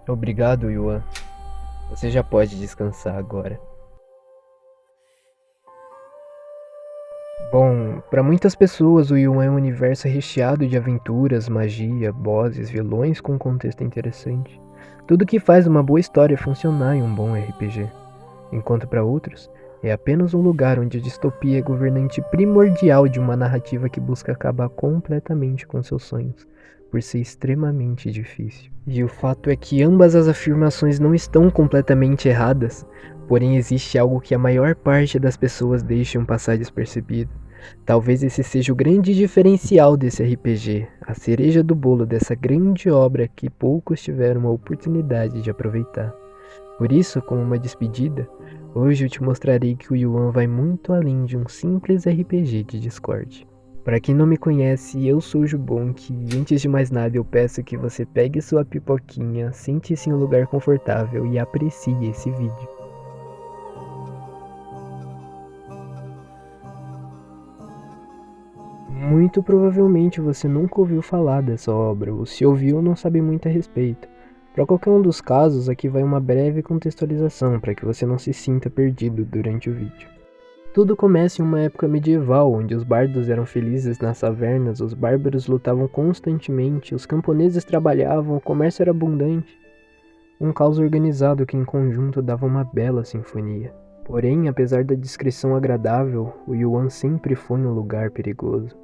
Obrigado, Yuan. Você já pode descansar agora. Bom, para muitas pessoas o Yuan é um universo recheado de aventuras, magia, bosses, vilões com um contexto interessante. Tudo que faz uma boa história funcionar em um bom RPG. Enquanto para outros, é apenas um lugar onde a distopia é governante primordial de uma narrativa que busca acabar completamente com seus sonhos, por ser extremamente difícil. E o fato é que ambas as afirmações não estão completamente erradas, porém existe algo que a maior parte das pessoas deixam passar despercebido. Talvez esse seja o grande diferencial desse RPG, a cereja do bolo dessa grande obra que poucos tiveram a oportunidade de aproveitar. Por isso, como uma despedida, hoje eu te mostrarei que o Yuan vai muito além de um simples RPG de Discord. Para quem não me conhece, eu sou o Jubonk e antes de mais nada eu peço que você pegue sua pipoquinha, sente-se em um lugar confortável e aprecie esse vídeo. Muito provavelmente você nunca ouviu falar dessa obra, ou se ouviu não sabe muito a respeito. Para qualquer um dos casos, aqui vai uma breve contextualização para que você não se sinta perdido durante o vídeo. Tudo começa em uma época medieval, onde os bardos eram felizes nas tavernas, os bárbaros lutavam constantemente, os camponeses trabalhavam, o comércio era abundante. Um caos organizado que em conjunto dava uma bela sinfonia. Porém, apesar da descrição agradável, o Yuan sempre foi um lugar perigoso.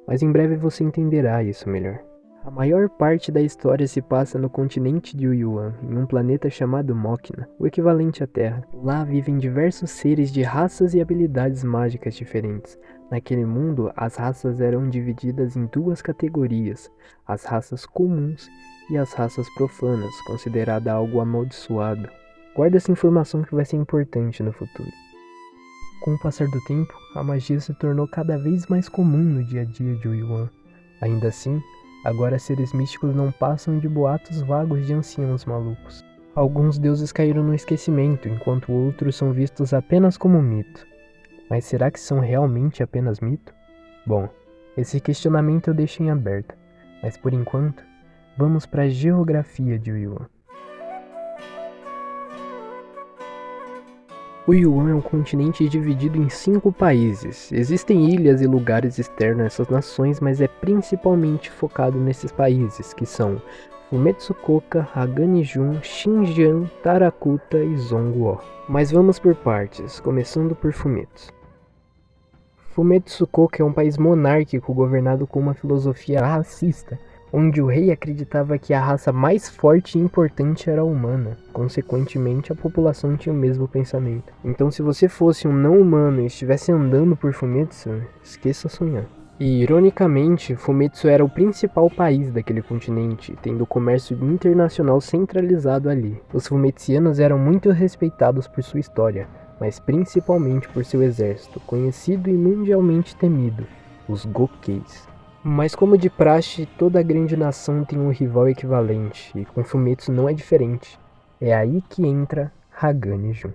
Mas em breve você entenderá isso melhor. A maior parte da história se passa no continente de Yuan, em um planeta chamado Mokna, o equivalente à Terra. Lá vivem diversos seres de raças e habilidades mágicas diferentes. Naquele mundo, as raças eram divididas em duas categorias, as raças comuns e as raças profanas, considerada algo amaldiçoado. Guarda essa informação que vai ser importante no futuro. Com o passar do tempo, a magia se tornou cada vez mais comum no dia a dia de Yuan. Ainda assim, agora seres místicos não passam de boatos vagos de anciãos malucos. Alguns deuses caíram no esquecimento, enquanto outros são vistos apenas como mito. Mas será que são realmente apenas mito? Bom, esse questionamento eu deixo em aberto, mas por enquanto, vamos para a geografia de Yuan. O Yuan é um continente dividido em 5 países. Existem ilhas e lugares externos a essas nações, mas é principalmente focado nesses países, que são Fumetsukoka, Haganijun, Xinjiang, Tarakuta e Zhongguo. Mas vamos por partes, começando por Fumetsu. Fumetsukoka é um país monárquico governado com uma filosofia racista, onde o rei acreditava que a raça mais forte e importante era a humana. Consequentemente, a população tinha o mesmo pensamento. Então, se você fosse um não-humano e estivesse andando por Fumetsu, esqueça sonhar. E, ironicamente, Fumetsu era o principal país daquele continente, tendo o comércio internacional centralizado ali. Os fumetsianos eram muito respeitados por sua história, mas principalmente por seu exército, conhecido e mundialmente temido, os Gokeis. Mas como de praxe, toda grande nação tem um rival equivalente, e com Fumetsu não é diferente. É aí que entra Haganijun.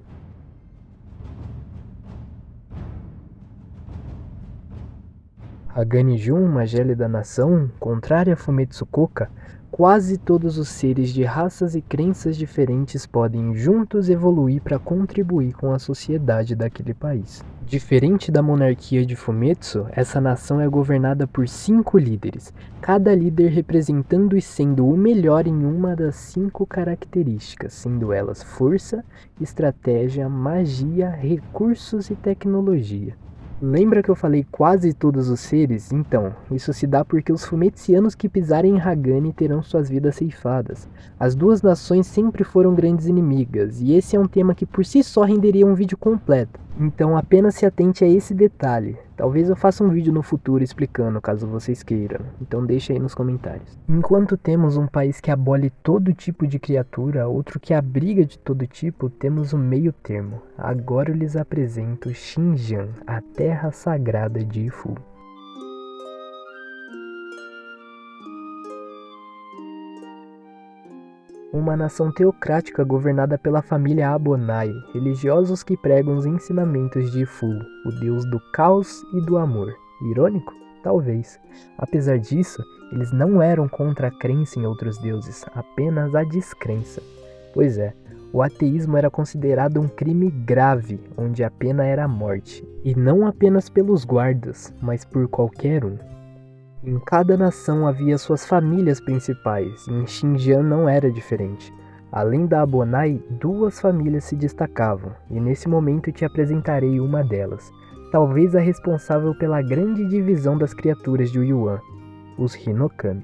Haganijun, uma gélida nação, contrária a Fumetsukoka, quase todos os seres de raças e crenças diferentes podem juntos evoluir para contribuir com a sociedade daquele país. Diferente da monarquia de Fumetsu, essa nação é governada por 5 líderes, cada líder representando e sendo o melhor em uma das 5 características, sendo elas força, estratégia, magia, recursos e tecnologia. Lembra que eu falei quase todos os seres? Então, isso se dá porque os Fumetsianos que pisarem em Hagani terão suas vidas ceifadas. As duas nações sempre foram grandes inimigas, e esse é um tema que por si só renderia um vídeo completo. Então apenas se atente a esse detalhe. Talvez eu faça um vídeo no futuro explicando, caso vocês queiram. Então deixa aí nos comentários. Enquanto temos um país que abole todo tipo de criatura, outro que abriga de todo tipo, temos um meio termo. Agora eu lhes apresento Xinjiang, a terra sagrada de Ifu. Uma nação teocrática governada pela família Abonai, religiosos que pregam os ensinamentos de Ifu, o deus do caos e do amor. Irônico? Talvez. Apesar disso, Eles não eram contra a crença em outros deuses, apenas a descrença. Pois é, o ateísmo era considerado um crime grave, onde a pena era a morte, e não apenas pelos guardas, mas por qualquer um. Em cada nação havia suas famílias principais, e em Xinjiang não era diferente. Além da Abonai, 2 famílias se destacavam, e nesse momento te apresentarei uma delas, talvez a responsável pela grande divisão das criaturas de Yuan, os Hinokami.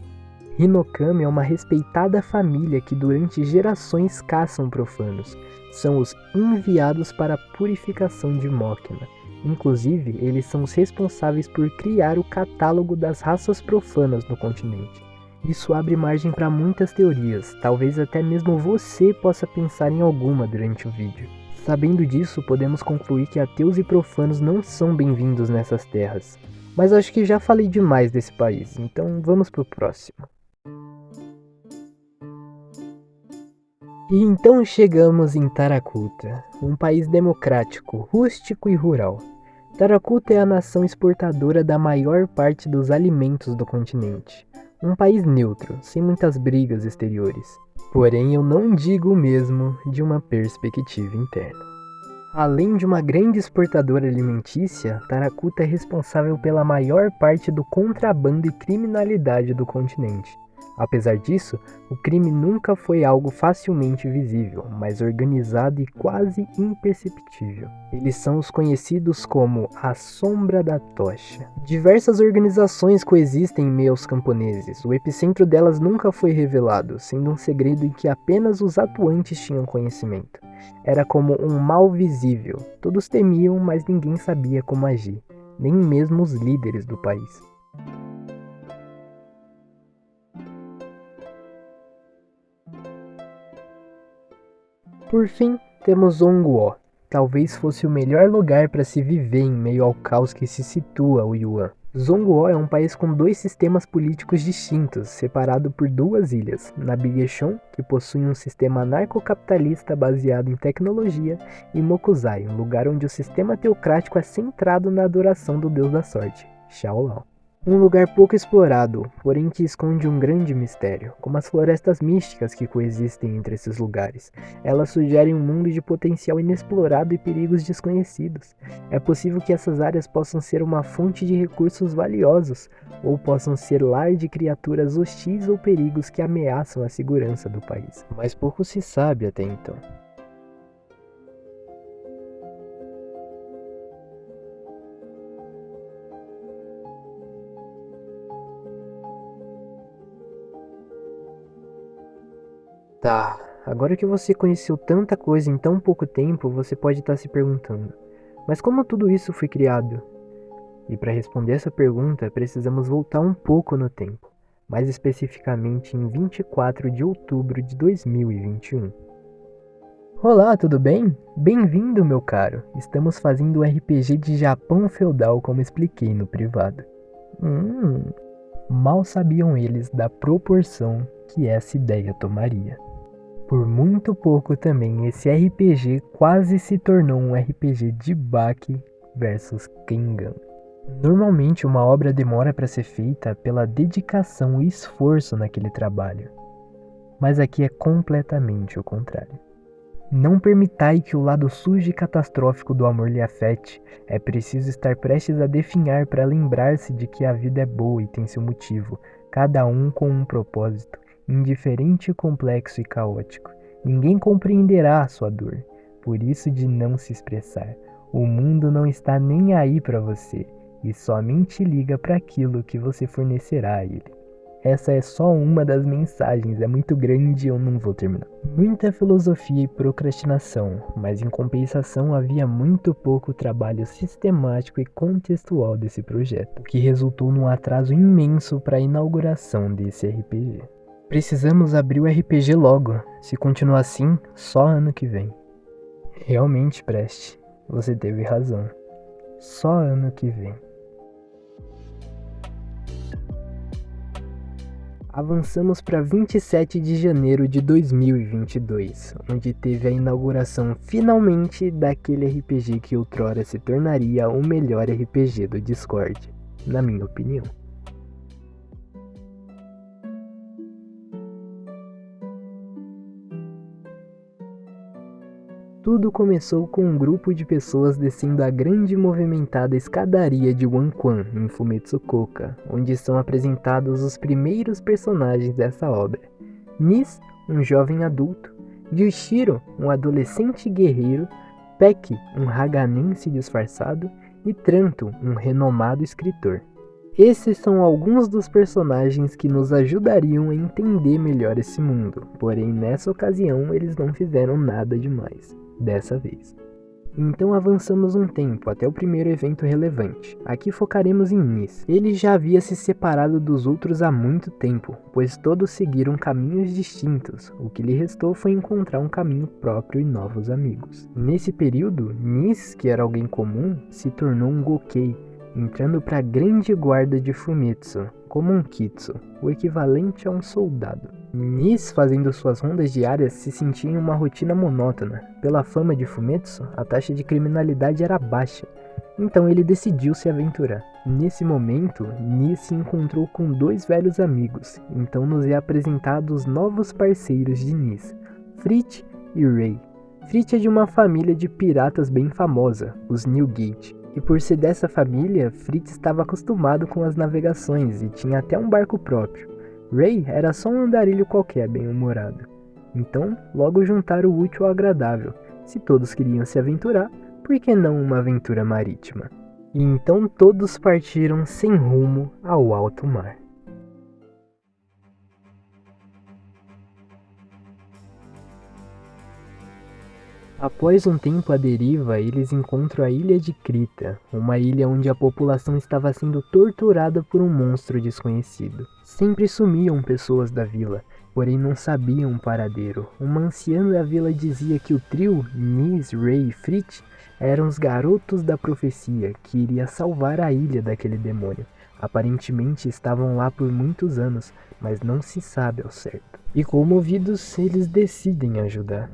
Hinokami é uma respeitada família que durante gerações caçam profanos. São os enviados para a purificação de Mokna. Inclusive, eles são os responsáveis por criar o catálogo das raças profanas no continente. Isso abre margem para muitas teorias, talvez até mesmo você possa pensar em alguma durante o vídeo. Sabendo disso, podemos concluir que ateus e profanos não são bem-vindos nessas terras. Mas acho que já falei demais desse país, então vamos pro próximo. E então chegamos em Taracuta, um país democrático, rústico e rural. Taracuta é a nação exportadora da maior parte dos alimentos do continente. Um país neutro, sem muitas brigas exteriores. Porém, eu não digo o mesmo de uma perspectiva interna. Além de uma grande exportadora alimentícia, Taracuta é responsável pela maior parte do contrabando e criminalidade do continente. Apesar disso, o crime nunca foi algo facilmente visível, mas organizado e quase imperceptível. Eles são os conhecidos como a Sombra da Tocha. Diversas organizações coexistem em meio aos camponeses. O epicentro delas nunca foi revelado, sendo um segredo em que apenas os atuantes tinham conhecimento. Era como um mal visível. Todos temiam, mas ninguém sabia como agir, nem mesmo os líderes do país. Por fim, temos Zhongguo. Talvez fosse o melhor lugar para se viver em meio ao caos que se situa o Yuan. Zhongguo é um país com 2 sistemas políticos distintos, separado por 2 ilhas, Nabigeshon, que possui um sistema anarcocapitalista baseado em tecnologia, e Mokuzai, um lugar onde o sistema teocrático é centrado na adoração do deus da sorte, Shaolao. Um lugar pouco explorado, porém que esconde um grande mistério, como as florestas místicas que coexistem entre esses lugares. Elas sugerem um mundo de potencial inexplorado e perigos desconhecidos. É possível que essas áreas possam ser uma fonte de recursos valiosos, ou possam ser lar de criaturas hostis ou perigos que ameaçam a segurança do país. Mas pouco se sabe até então. Tá, agora que você conheceu tanta coisa em tão pouco tempo, você pode estar se perguntando: mas como tudo isso foi criado? E para responder essa pergunta, precisamos voltar um pouco no tempo, mais especificamente em 24 de outubro de 2021. Olá, tudo bem? Bem-vindo, meu caro! Estamos fazendo o RPG de Japão feudal como expliquei no privado. Mal sabiam eles da proporção que essa ideia tomaria. Por muito pouco também, esse RPG quase se tornou um RPG de Baki versus Kengan. Normalmente uma obra demora para ser feita pela dedicação e esforço naquele trabalho, mas aqui é completamente o contrário. Não permitai que o lado sujo e catastrófico do amor lhe afete. É preciso estar prestes a definhar para lembrar-se de que a vida é boa e tem seu motivo, cada um com um propósito, indiferente, complexo e caótico. Ninguém compreenderá a sua dor, por isso de não se expressar. O mundo não está nem aí para você, e somente liga para aquilo que você fornecerá a ele. Essa é só uma das mensagens, é muito grande e eu não vou terminar. Muita filosofia e procrastinação, mas em compensação havia muito pouco trabalho sistemático e contextual desse projeto, o que resultou num atraso imenso para a inauguração desse RPG. Precisamos abrir o RPG logo, se continuar assim, só ano que vem. Realmente, Preste, você teve razão. Só ano que vem. Avançamos para 27 de janeiro de 2022, onde teve a inauguração finalmente daquele RPG que outrora se tornaria o melhor RPG do Discord, na minha opinião. Tudo começou com um grupo de pessoas descendo a grande e movimentada escadaria de Wanquan, em Fumetsukoka, onde são apresentados os primeiros personagens dessa obra. Nis, um jovem adulto, Yushiro, um adolescente guerreiro, Peki, um haganense disfarçado, e Tranto, um renomado escritor. Esses são alguns dos personagens que nos ajudariam a entender melhor esse mundo, porém nessa ocasião eles não fizeram nada demais, dessa vez. Então avançamos um tempo até o primeiro evento relevante. Aqui focaremos em Nis. Ele já havia se separado dos outros há muito tempo, pois todos seguiram caminhos distintos. O que lhe restou foi encontrar um caminho próprio e novos amigos. Nesse período, Nis, que era alguém comum, se tornou um Gokei, entrando para a grande guarda de Fumetsu, como um Kitsu, o equivalente a um soldado. Nis, fazendo suas rondas diárias, se sentia em uma rotina monótona. Pela fama de Fumetsu, a taxa de criminalidade era baixa, então ele decidiu se aventurar. Nesse momento, Nis se encontrou com dois velhos amigos, então nos é apresentado os novos parceiros de Nis, Fritz e Rei. Fritz é de uma família de piratas bem famosa, os Newgate. E por ser dessa família, Fritz estava acostumado com as navegações e tinha até um barco próprio. Ray era só um andarilho qualquer, bem-humorado. Então, logo juntaram o útil ao agradável. Se todos queriam se aventurar, por que não uma aventura marítima? E então todos partiram sem rumo ao alto mar. Após um tempo à deriva, eles encontram a Ilha de Krita, uma ilha onde a população estava sendo torturada por um monstro desconhecido. Sempre sumiam pessoas da vila, porém não sabiam o paradeiro. Uma anciã da vila dizia que o trio, Nis, Ray e Fritz, eram os garotos da profecia, que iria salvar a ilha daquele demônio. Aparentemente estavam lá por muitos anos, mas não se sabe ao certo. E comovidos, eles decidem ajudar.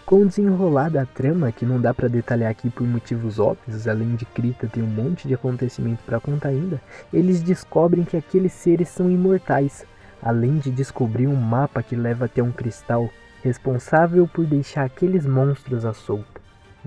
Com o desenrolar da trama, que não dá pra detalhar aqui por motivos óbvios, além de Krita ter um monte de acontecimento pra contar ainda, eles descobrem que aqueles seres são imortais, além de descobrir um mapa que leva até um cristal, responsável por deixar aqueles monstros à solta.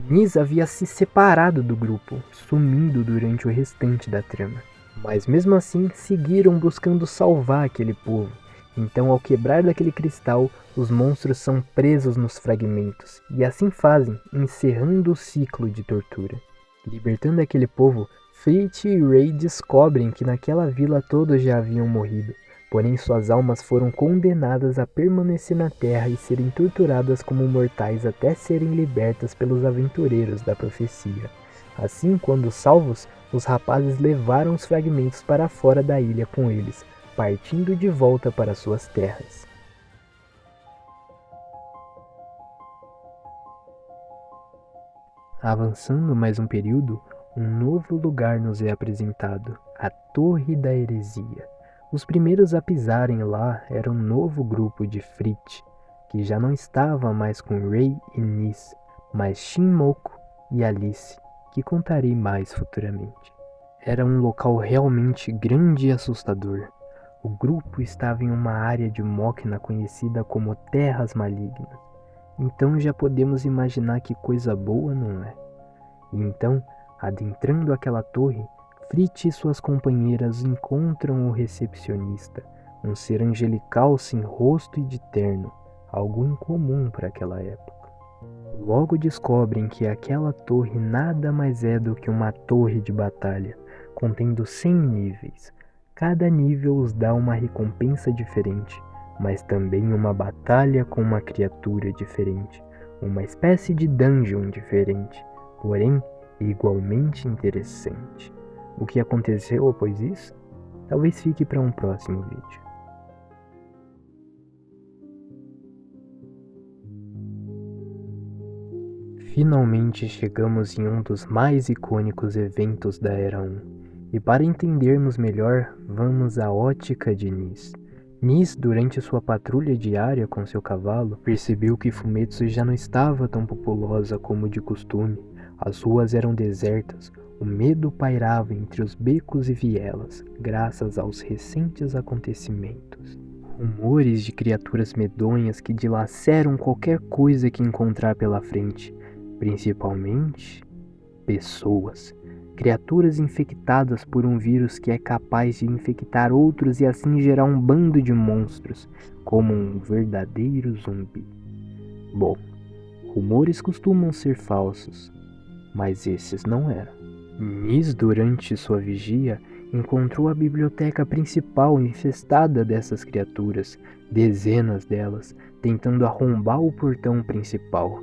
Nis havia se separado do grupo, sumindo durante o restante da trama, mas mesmo assim seguiram buscando salvar aquele povo. Então, ao quebrar daquele cristal, os monstros são presos nos fragmentos, e assim fazem, encerrando o ciclo de tortura. Libertando aquele povo, Fritz e Ray descobrem que naquela vila todos já haviam morrido, porém suas almas foram condenadas a permanecer na Terra e serem torturadas como mortais até serem libertas pelos aventureiros da profecia. Assim, quando salvos, os rapazes levaram os fragmentos para fora da ilha com eles, partindo de volta para suas terras. Avançando mais um período, um novo lugar nos é apresentado, a Torre da Heresia. Os primeiros a pisarem lá era um novo grupo de Fritz, que já não estava mais com Ray e Nis, mas Shinmoku e Alice, que contarei mais futuramente. Era um local realmente grande e assustador. O grupo estava em uma área de Mokna conhecida como Terras Malignas. Então já podemos imaginar que coisa boa não é. E então, adentrando aquela torre, Fritz e suas companheiras encontram o recepcionista, um ser angelical sem rosto e de terno, algo incomum para aquela época. Logo descobrem que aquela torre nada mais é do que uma torre de batalha, contendo 100 níveis. Cada nível os dá uma recompensa diferente, mas também uma batalha com uma criatura diferente, uma espécie de dungeon diferente, porém igualmente interessante. O que aconteceu após isso? Talvez fique para um próximo vídeo. Finalmente chegamos em um dos mais icônicos eventos da Era 1. E para entendermos melhor, vamos à ótica de Nis. Nis, durante sua patrulha diária com seu cavalo, percebeu que Fumetsu já não estava tão populosa como de costume. As ruas eram desertas, o medo pairava entre os becos e vielas, graças aos recentes acontecimentos. Rumores de criaturas medonhas que dilaceram qualquer coisa que encontrar pela frente. principalmente pessoas, criaturas infectadas por um vírus que é capaz de infectar outros e assim gerar um bando de monstros, como um verdadeiro zumbi. Bom, rumores costumam ser falsos, mas esses não eram. Nis, durante sua vigia, encontrou a biblioteca principal infestada dessas criaturas, dezenas delas, tentando arrombar o portão principal.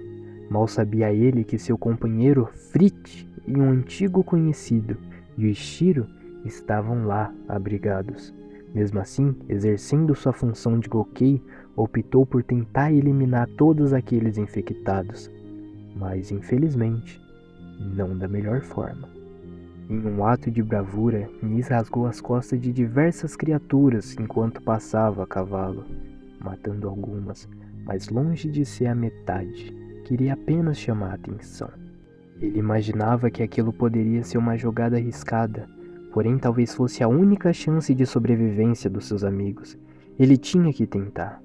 Mal sabia ele que seu companheiro Fritz e um antigo conhecido, Yuichiro, estavam lá abrigados. Mesmo assim, exercendo sua função de Gokei, optou por tentar eliminar todos aqueles infectados. Mas, infelizmente, não da melhor forma. Em um ato de bravura, Nis rasgou as costas de diversas criaturas enquanto passava a cavalo, matando algumas, mas longe de ser a metade. Queria apenas chamar a atenção. Ele imaginava que aquilo poderia ser uma jogada arriscada, porém talvez fosse a única chance de sobrevivência dos seus amigos. Ele tinha que tentar.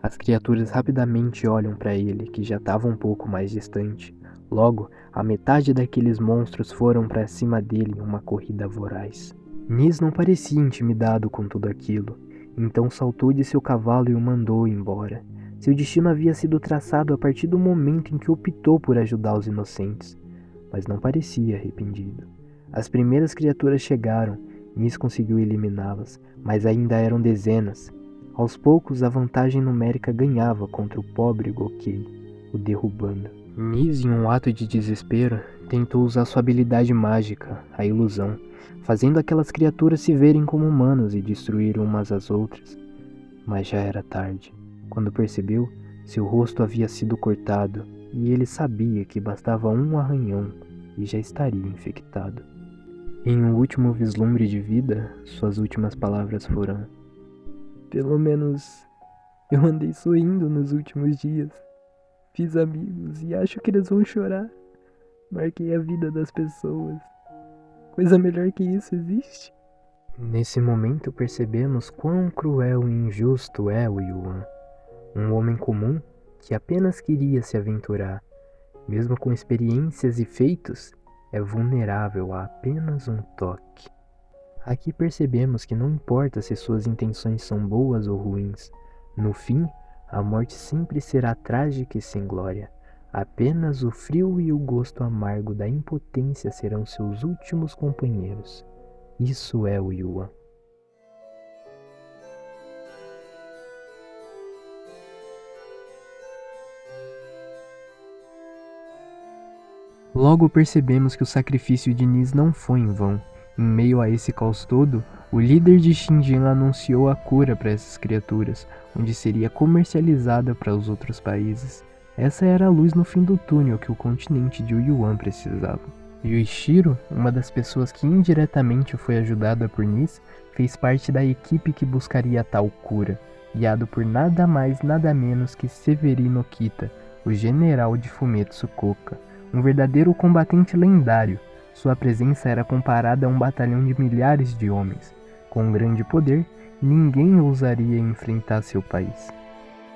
As criaturas rapidamente olham para ele, que já estava um pouco mais distante. Logo, a metade daqueles monstros foram para cima dele em uma corrida voraz. Nis não parecia intimidado com tudo aquilo, então saltou de seu cavalo e o mandou embora. Seu destino havia sido traçado a partir do momento em que optou por ajudar os inocentes, mas não parecia arrependido. As primeiras criaturas chegaram, Nis conseguiu eliminá-las, mas ainda eram dezenas. Aos poucos, a vantagem numérica ganhava contra o pobre Gokei, o derrubando. Nis, em um ato de desespero, tentou usar sua habilidade mágica, a ilusão, fazendo aquelas criaturas se verem como humanos e destruir umas às outras. Mas já era tarde. Quando percebeu, seu rosto havia sido cortado e ele sabia que bastava um arranhão e já estaria infectado. Em um último vislumbre de vida, suas últimas palavras foram: "Pelo menos eu andei sorrindo nos últimos dias. Fiz amigos e acho que eles vão chorar. Marquei a vida das pessoas. Coisa melhor que isso existe?" Nesse momento percebemos quão cruel e injusto é o Yuan. Um homem comum que apenas queria se aventurar, mesmo com experiências e feitos, é vulnerável a apenas um toque. Aqui percebemos que não importa se suas intenções são boas ou ruins, no fim, a morte sempre será trágica e sem glória. Apenas o frio e o gosto amargo da impotência serão seus últimos companheiros. Isso é o Yuan. Logo percebemos que o sacrifício de Nis não foi em vão. Em meio a esse caos todo, o líder de Xinjiang anunciou a cura para essas criaturas, onde seria comercializada para os outros países. Essa era a luz no fim do túnel que o continente de Yuan precisava. Yuichiro, uma das pessoas que indiretamente foi ajudada por Nis, fez parte da equipe que buscaria a tal cura, guiado por nada mais nada menos que Severino Kita, o general de Fumetsu Koka. Um verdadeiro combatente lendário, sua presença era comparada a um batalhão de milhares de homens. Com um grande poder, ninguém ousaria enfrentar seu país.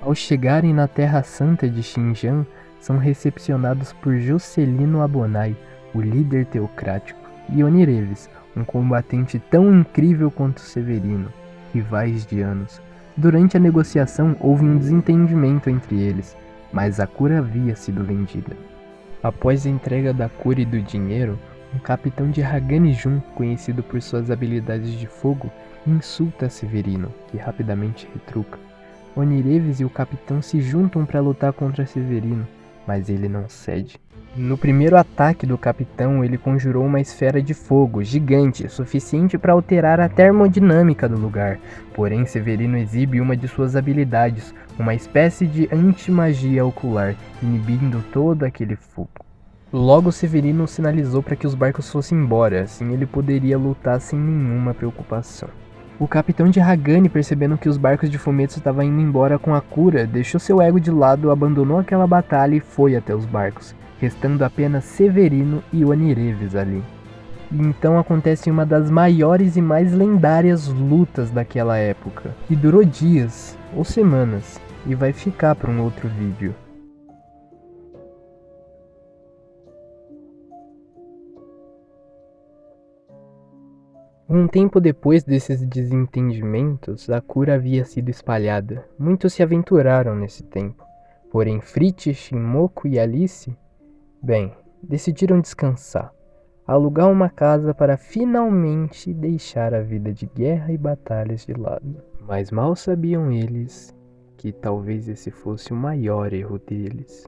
Ao chegarem na Terra Santa de Xinjiang, são recepcionados por Juscelino Abonai, o líder teocrático, e Onireves, um combatente tão incrível quanto Severino, rivais de anos. Durante a negociação houve um desentendimento entre eles, mas a cura havia sido vendida. Após a entrega da cura e do dinheiro, um capitão de Hagani-jun, conhecido por suas habilidades de fogo, insulta Severino, que rapidamente retruca. Onireves e o capitão se juntam para lutar contra Severino, mas ele não cede. No primeiro ataque do capitão, ele conjurou uma esfera de fogo gigante, suficiente para alterar a termodinâmica do lugar. Porém, Severino exibe uma de suas habilidades, uma espécie de anti-magia ocular, inibindo todo aquele fogo. Logo, Severino sinalizou para que os barcos fossem embora, assim ele poderia lutar sem nenhuma preocupação. O capitão de Hagani, percebendo que os barcos de Fumetsu estavam indo embora com a cura, deixou seu ego de lado, abandonou aquela batalha e foi até os barcos, restando apenas Severino e Onireves ali. E então acontece uma das maiores e mais lendárias lutas daquela época, que durou dias ou semanas, e vai ficar para um outro vídeo. Um tempo depois desses desentendimentos, a cura havia sido espalhada. Muitos se aventuraram nesse tempo. Porém, Fritz, Shimoko e Alice, decidiram descansar, alugar uma casa para finalmente deixar a vida de guerra e batalhas de lado. Mas mal sabiam eles que talvez esse fosse o maior erro deles.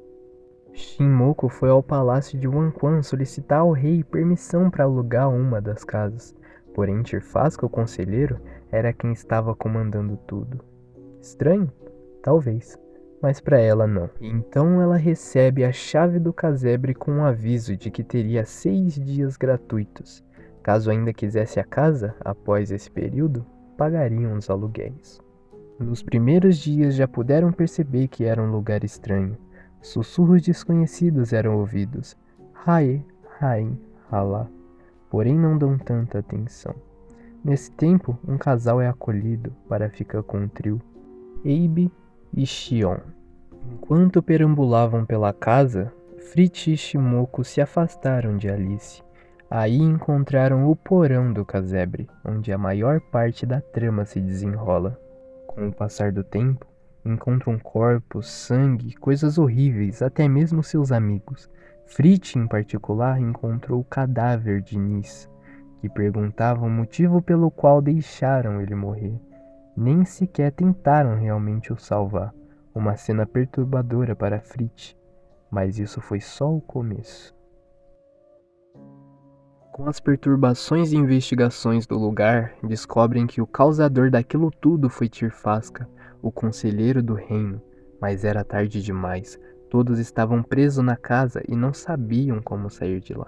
Shimoko foi ao palácio de Wanquan solicitar ao rei permissão para alugar uma das casas. Porém, Tirfasca, o conselheiro, era quem estava comandando tudo. Estranho? Talvez, mas para ela não. Então ela recebe a chave do casebre com um aviso de que teria 6 dias gratuitos. Caso ainda quisesse a casa, após esse período, pagariam os aluguéis. Nos primeiros dias já puderam perceber que era um lugar estranho. Sussurros desconhecidos eram ouvidos. Hae, Hain, Hala. Porém não dão tanta atenção. Nesse tempo, um casal é acolhido para ficar com o trio, Abe e Shion. Enquanto perambulavam pela casa, Fritz e Shimoko se afastaram de Alice. Aí encontraram o porão do casebre, onde a maior parte da trama se desenrola. Com o passar do tempo, encontram corpos, sangue, coisas horríveis, até mesmo seus amigos. Fritz, em particular, encontrou o cadáver de Nis, que perguntava o motivo pelo qual deixaram ele morrer. Nem sequer tentaram realmente o salvar. Uma cena perturbadora para Fritz, mas isso foi só o começo. Com as perturbações e investigações do lugar, descobrem que o causador daquilo tudo foi Tirfasca, o conselheiro do reino, mas era tarde demais. Todos estavam presos na casa e não sabiam como sair de lá.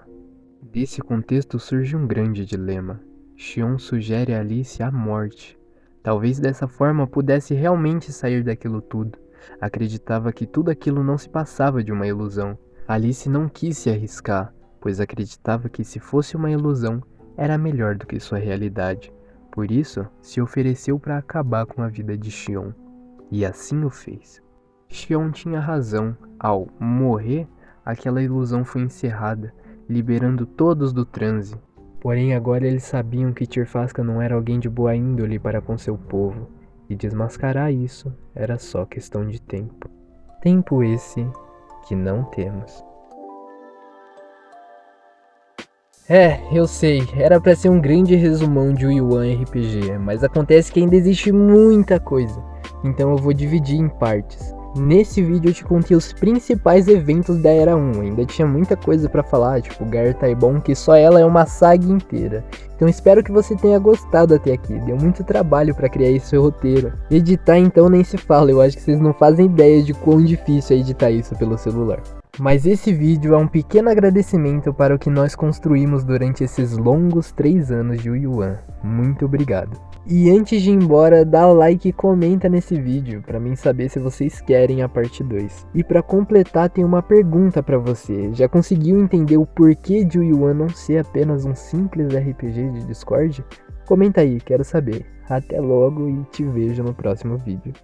Desse contexto surge um grande dilema. Shion sugere a Alice a morte. Talvez dessa forma pudesse realmente sair daquilo tudo. Acreditava que tudo aquilo não se passava de uma ilusão. Alice não quis se arriscar, pois acreditava que se fosse uma ilusão, era melhor do que sua realidade. Por isso, se ofereceu para acabar com a vida de Shion. E assim o fez. Shion tinha razão. Ao morrer, aquela ilusão foi encerrada, liberando todos do transe. Porém, agora eles sabiam que Tirfasca não era alguém de boa índole para com seu povo, e desmascarar isso era só questão de tempo. Tempo esse que não temos. Eu sei, era pra ser um grande resumão de Yuan RPG, mas acontece que ainda existe muita coisa, então eu vou dividir em partes. Nesse vídeo eu te contei os principais eventos da Era 1, ainda tinha muita coisa pra falar, tipo Gartaibon, que só ela é uma saga inteira. Então espero que você tenha gostado até aqui, deu muito trabalho pra criar esse roteiro. Editar então nem se fala, eu acho que vocês não fazem ideia de quão difícil é editar isso pelo celular. Mas esse vídeo é um pequeno agradecimento para o que nós construímos durante esses longos 3 anos de Yuan. Muito obrigado. E antes de ir embora, dá like e comenta nesse vídeo para mim saber se vocês querem a parte 2. E para completar, tem uma pergunta para você. Já conseguiu entender o porquê de Yuan não ser apenas um simples RPG de Discord? Comenta aí, quero saber. Até logo e te vejo no próximo vídeo.